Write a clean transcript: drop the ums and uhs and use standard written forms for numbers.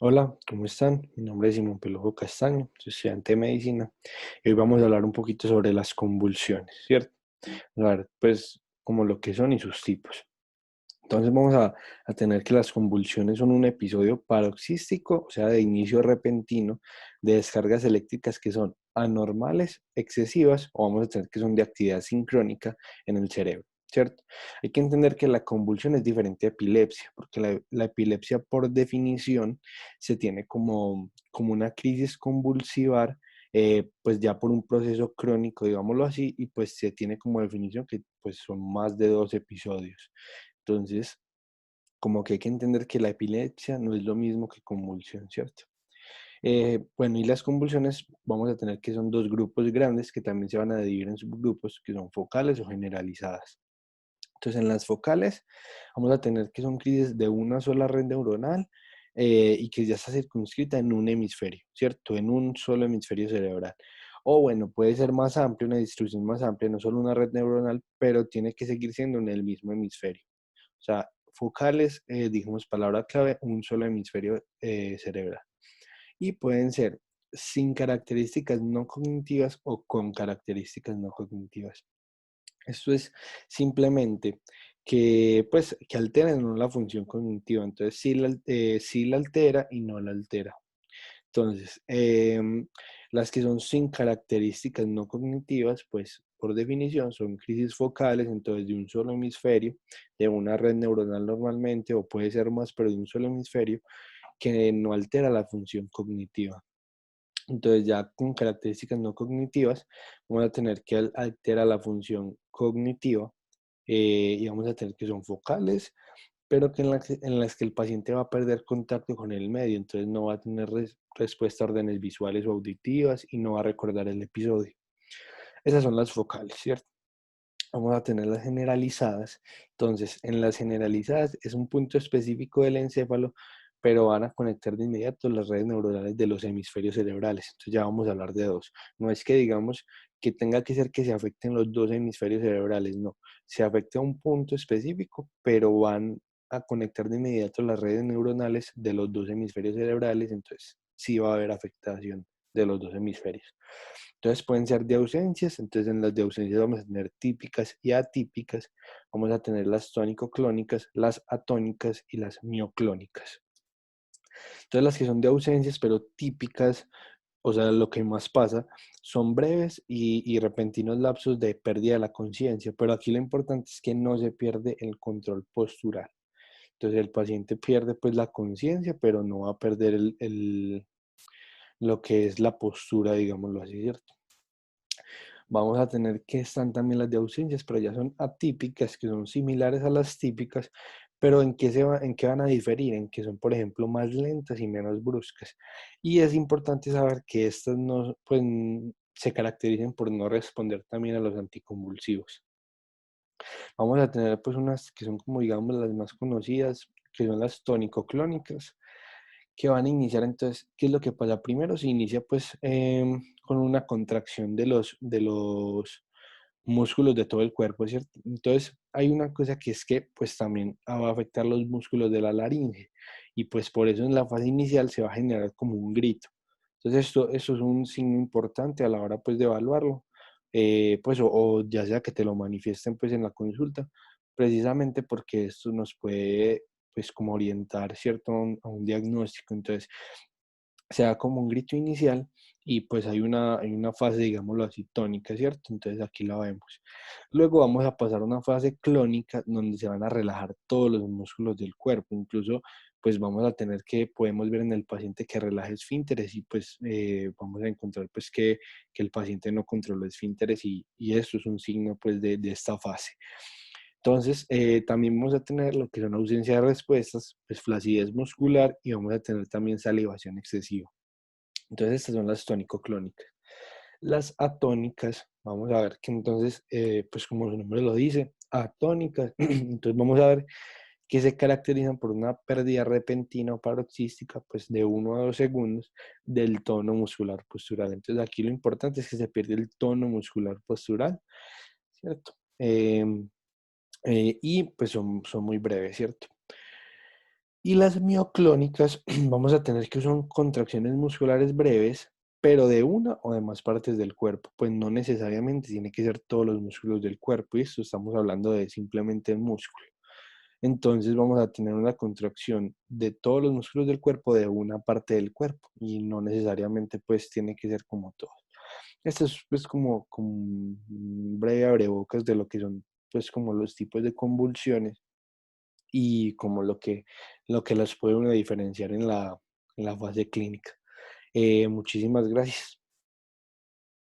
Hola, ¿cómo están? Mi nombre es Simón Pelojo Castaño, soy estudiante de medicina y hoy vamos a hablar un poquito sobre las convulsiones, ¿cierto? A ver, pues como lo que son y sus tipos. Entonces vamos a tener que las convulsiones son un episodio paroxístico, o sea, de inicio repentino, de descargas eléctricas que son anormales, excesivas, o vamos a tener que son de actividad sincrónica en el cerebro, ¿cierto? Hay que entender que la convulsión es diferente a epilepsia, porque la epilepsia por definición se tiene como una crisis convulsivar, pues ya por un proceso crónico, digámoslo así, y pues se tiene como definición que pues son más de 2 episodios. Entonces, como que hay que entender que la epilepsia no es lo mismo que convulsión, ¿cierto? Bueno, y las convulsiones vamos a tener que son dos grupos grandes que también se van a dividir en subgrupos, que son focales o generalizadas. Entonces, en las focales vamos a tener que son crisis de una sola red neuronal y que ya está circunscrita en un hemisferio, ¿cierto? En un solo hemisferio cerebral. O bueno, puede ser más amplia, una distribución más amplia, no solo una red neuronal, pero tiene que seguir siendo en el mismo hemisferio. O sea, focales, dijimos palabra clave, un solo hemisferio cerebral. Y pueden ser sin características no cognitivas o con características no cognitivas. Esto es simplemente que, pues, que alteren ¿no? la función cognitiva. Entonces, sí la altera y no la altera. Entonces, las que son sin características no cognitivas, pues por definición son crisis focales, entonces de un solo hemisferio, de una red neuronal normalmente, o puede ser más, pero de un solo hemisferio, que no altera la función cognitiva. Entonces ya con características no cognitivas, vamos a tener que alterar la función cognitiva y vamos a tener que son focales, pero que en las que el paciente va a perder contacto con el medio, entonces no va a tener respuesta a órdenes visuales o auditivas y no va a recordar el episodio. Esas son las focales, ¿cierto? Vamos a tener las generalizadas. Entonces, en las generalizadas es un punto específico del encéfalo, pero van a conectar de inmediato las redes neuronales de los hemisferios cerebrales. Entonces ya vamos a hablar de dos. No es que digamos que tenga que ser que se afecten los dos hemisferios cerebrales, no. Se afecta un punto específico, pero van a conectar de inmediato las redes neuronales de los dos hemisferios cerebrales, entonces sí va a haber afectación de los dos hemisferios. Entonces pueden ser de ausencias, entonces en las de ausencias vamos a tener típicas y atípicas, vamos a tener las tónico-clónicas, las atónicas y las mioclónicas. Entonces las que son de ausencias pero típicas, o sea, lo que más pasa, son breves y repentinos lapsos de pérdida de la conciencia, pero aquí lo importante es que no se pierde el control postural. Entonces el paciente pierde pues la conciencia, pero no va a perder lo que es la postura, digámoslo así, ¿cierto? Vamos a tener que están también las de ausencias, pero ya son atípicas, que son similares a las típicas, pero en qué van a diferir? En que son, por ejemplo, más lentas y menos bruscas. Y es importante saber que estas no, pues, se caracterizan por no responder también a los anticonvulsivos. Vamos a tener pues unas que son como digamos las más conocidas, que son las tónico-clónicas, que van a iniciar entonces, ¿qué es lo que pasa? Primero se inicia pues con una contracción de los músculos de todo el cuerpo, ¿cierto? Entonces hay una cosa que es que pues también va a afectar los músculos de la laringe y pues por eso en la fase inicial se va a generar como un grito. Entonces esto es un signo importante a la hora pues de evaluarlo, pues o ya sea que te lo manifiesten pues en la consulta, precisamente porque esto nos puede pues como orientar, ¿cierto? A un diagnóstico. Entonces, se da como un grito inicial y pues hay una fase, digámoslo así, tónica, ¿cierto? Entonces aquí la vemos. Luego vamos a pasar a una fase clónica donde se van a relajar todos los músculos del cuerpo, incluso pues vamos a tener que, podemos ver en el paciente que relaje esfínteres y pues vamos a encontrar pues que el paciente no controla esfínteres y eso es un signo pues de esta fase. Entonces, también vamos a tener lo que son ausencia de respuestas, pues flacidez muscular y vamos a tener también salivación excesiva. Entonces, estas son las tónico-clónicas. Las atónicas, vamos a ver que entonces, pues como su nombre lo dice, atónicas, entonces vamos a ver que se caracterizan por una pérdida repentina o paroxística, pues de 1 a 2 segundos del tono muscular postural. Entonces, aquí lo importante es que se pierde el tono muscular postural, ¿cierto? Y pues son muy breves, ¿cierto? Y las mioclónicas vamos a tener que son contracciones musculares breves, pero de una o de más partes del cuerpo, pues no necesariamente tiene que ser todos los músculos del cuerpo, y esto estamos hablando de simplemente el músculo. Entonces vamos a tener una contracción de todos los músculos del cuerpo de una parte del cuerpo y no necesariamente pues tiene que ser como todo. Esto es pues como un breve abrebocas de lo que son pues como los tipos de convulsiones y como lo que las puede uno diferenciar en la fase clínica. Muchísimas gracias.